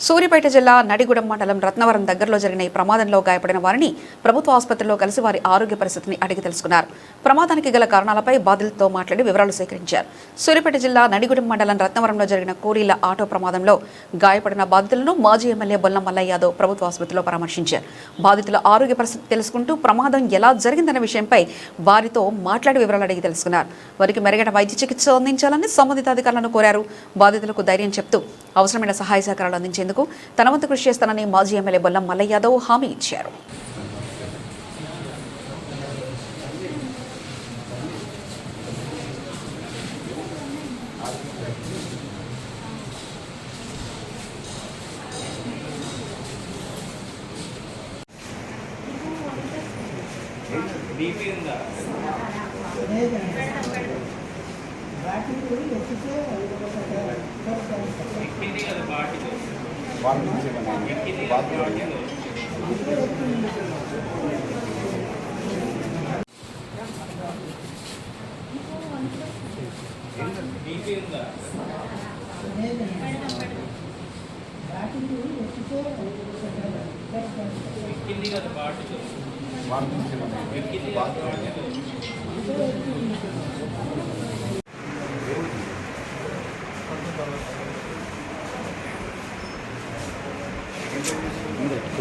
సూర్యాపేట జిల్లా నడిగూడెం మండలం రత్నవరం దగ్గరలో జరిగిన ఈ ప్రమాదంలో గాయపడిన వారిని ప్రభుత్వ ఆసుపత్రిలో కలిసి వారి ఆరోగ్య పరిస్థితిని అడిగి తెలుసుకున్నారు. ప్రమాదానికి గల కారణాలపై బాధితులతో మాట్లాడి వివరాలు సేకరించారు. సూర్యాపేట జిల్లా నడిగూడెం మండలం రత్నవరంలో జరిగిన కూలీల ఆటో ప్రమాదంలో గాయపడిన బాధితులను మాజీ ఎమ్మెల్యే బొల్లం మల్లయ్య యాదవ్ ప్రభుత్వ ఆసుపత్రిలో పరామర్శించారు. బాధితుల ఆరోగ్య పరిస్థితి తెలుసుకుంటూ ప్రమాదం ఎలా జరిగిందన్న విషయంపై వారితో మాట్లాడి వివరాలు అడిగి తెలుసుకున్నారు. వారికి మెరుగైన వైద్య చికిత్స అందించాలని సంబంధిత అధికారులను కోరారు. బాధితులకు ధైర్యం చెప్తూ అవసరమైన సహాయ సహకారాలు అందించేందుకు తన వంతు కృషి చేస్తానని మాజీ ఎమ్మెల్యే బొల్లం మల్లయ్య యాదవ్ హామీ ఇచ్చారు.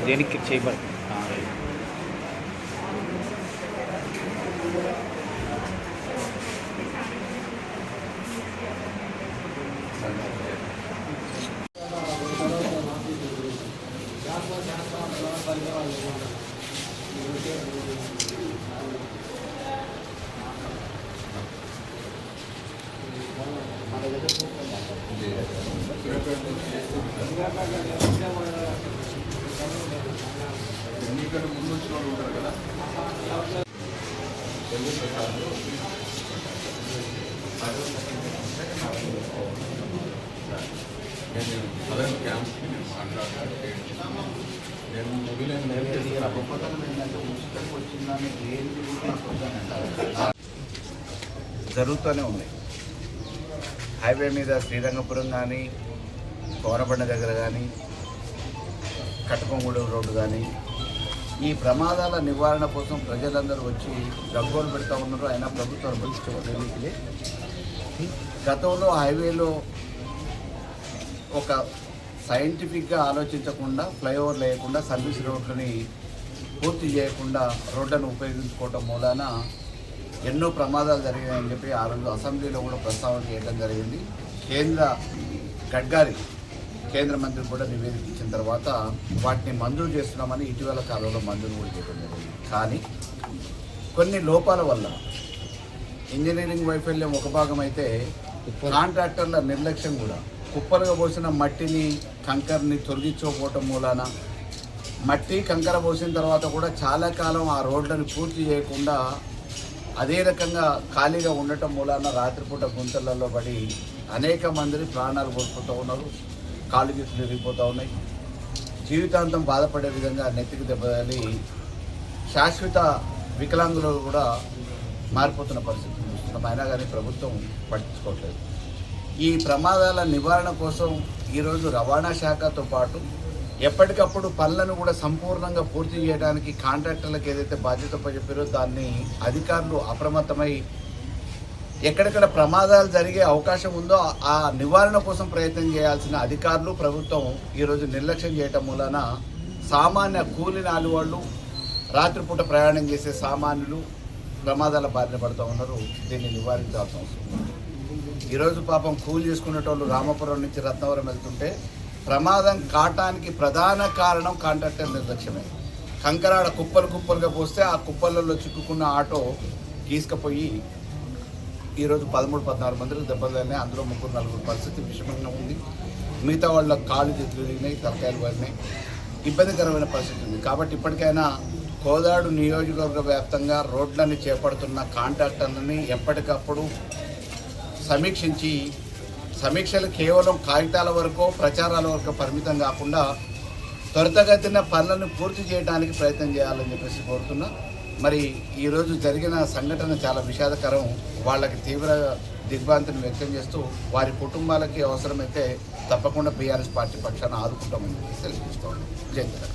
దేనికి చేయబడి ఎన్నికల ముందు వచ్చిన వాళ్ళు ఉంటారు కదా. నేను సదరన్ క్యాంప్కి మాట్లాడాలి. నేను ముగిలేని గొప్పతనం ఏంటంటే ఉచితంగా వచ్చిందని జరుగుతూనే ఉన్నాయి. హైవే మీద శ్రీరంగపురం కానీ, కోరబండ దగ్గర కానీ, కట్టకొంగూడెం రోడ్డు కానీ ఈ ప్రమాదాల నివారణ కోసం ప్రజలందరూ వచ్చి గగ్గోలు పెడతా ఉన్నారు. అయినా ప్రభుత్వం పట్టించుకోవడానికి గతంలో హైవేలో ఒక సైంటిఫిక్గా ఆలోచించకుండా ఫ్లైఓవర్ లేకుండా సర్వీస్ రోడ్లని పూర్తి చేయకుండా రోడ్లను ఉపయోగించుకోవటం మూలాన ఎన్నో ప్రమాదాలు జరిగాయని చెప్పి ఆ రోజు అసెంబ్లీలో కూడా ప్రస్తావన చేయడం జరిగింది. గడ్కరీ కేంద్ర మంత్రి కూడా నివేదిక ఇచ్చిన తర్వాత వాటిని మంజూరు చేస్తున్నామని ఇటీవల కాలంలో మంజూరు కూడా చేయడం జరిగింది. కానీ కొన్ని లోపాల వల్ల ఇంజనీరింగ్ వైఫల్యం ఒక భాగం అయితే కాంట్రాక్టర్ల నిర్లక్ష్యం కూడా కుప్పలుగా పోసిన మట్టిని కంకర్ని తొలగించకపోవటం మూలాన మట్టి కంకర పోసిన తర్వాత కూడా చాలా కాలం ఆ రోడ్లను పూర్తి చేయకుండా అదే రకంగా ఖాళీగా ఉండటం మూలాన రాత్రిపూట గుంతలలో పడి అనేక మంది ప్రాణాలు కోల్పోతూ ఉన్నారు. కాళ్ళు చేతులు విరిగిపోతూ ఉన్నాయి. జీవితాంతం బాధపడే విధంగా నెత్తికి దెబ్బతగిలి శాశ్వత వికలాంగులు కూడా మారిపోతున్న పరిస్థితి చూస్తున్నాం. అయినా కానీ ప్రభుత్వం పట్టించుకోవట్లేదు. ఈ ప్రమాదాల నివారణ కోసం ఈరోజు రవాణా శాఖతో పాటు ఎప్పటికప్పుడు పనులను కూడా సంపూర్ణంగా పూర్తి చేయడానికి కాంట్రాక్టర్లకు ఏదైతే బాధ్యత చెప్పారో దాన్ని అధికారులు అప్రమత్తమై ఎక్కడెక్కడ ప్రమాదాలు జరిగే అవకాశం ఉందో ఆ నివారణ కోసం ప్రయత్నం చేయాల్సిన అధికారులు ప్రభుత్వం ఈరోజు నిర్లక్ష్యం చేయటం మూలన సామాన్య కూలి నాలుగు వాళ్ళు రాత్రిపూట ప్రయాణం చేసే సామాన్యులు ప్రమాదాల బారిన పడుతూ ఉన్నారు. దీన్ని నివారించాల్సిన అవసరం. ఈరోజు పాపం కూలి చేసుకునేటోళ్ళు రామాపురం నుంచి రత్నవరం వెళ్తుంటే ప్రమాదం కావటానికి ప్రధాన కారణం కాంట్రాక్టర్ నిర్లక్ష్యమే. కంకరాడ కుప్పలుగా పోస్తే ఆ కుప్పలలో చిక్కుకున్న ఆటో గీసుకపోయి ఈరోజు 13-14 మందికి దెబ్బలు తగిలినాయి. అందులో 3-4 పరిస్థితి విషమంగా ఉంది. మిగతా వాళ్ళ కాళ్ళు చేతులు విరిగినాయి, తలకాయలు పడినాయి. ఇబ్బందికరమైన పరిస్థితి ఉంది. కాబట్టి ఇప్పటికైనా కోదాడు నియోజకవర్గ వ్యాప్తంగా రోడ్లని చేపడుతున్న కాంట్రాక్టర్లని ఎప్పటికప్పుడు సమీక్షించి సమీక్షలు కేవలం కాగితాల వరకు ప్రచారాల వరకు పరిమితం కాకుండా త్వరితగతిన పనులను పూర్తి చేయడానికి ప్రయత్నం చేయాలని చెప్పేసి కోరుతున్నా. మరి ఈరోజు జరిగిన సంఘటన చాలా విషాదకరం. వాళ్ళకి తీవ్ర దిగ్భ్రాంతిని వ్యక్తం చేస్తూ వారి కుటుంబాలకి అవసరమైతే తప్పకుండా బీఆర్ఎస్ పార్టీ పక్షాన ఆదుకుంటామని తెలియజేస్తాం. జై తెలంగాణ.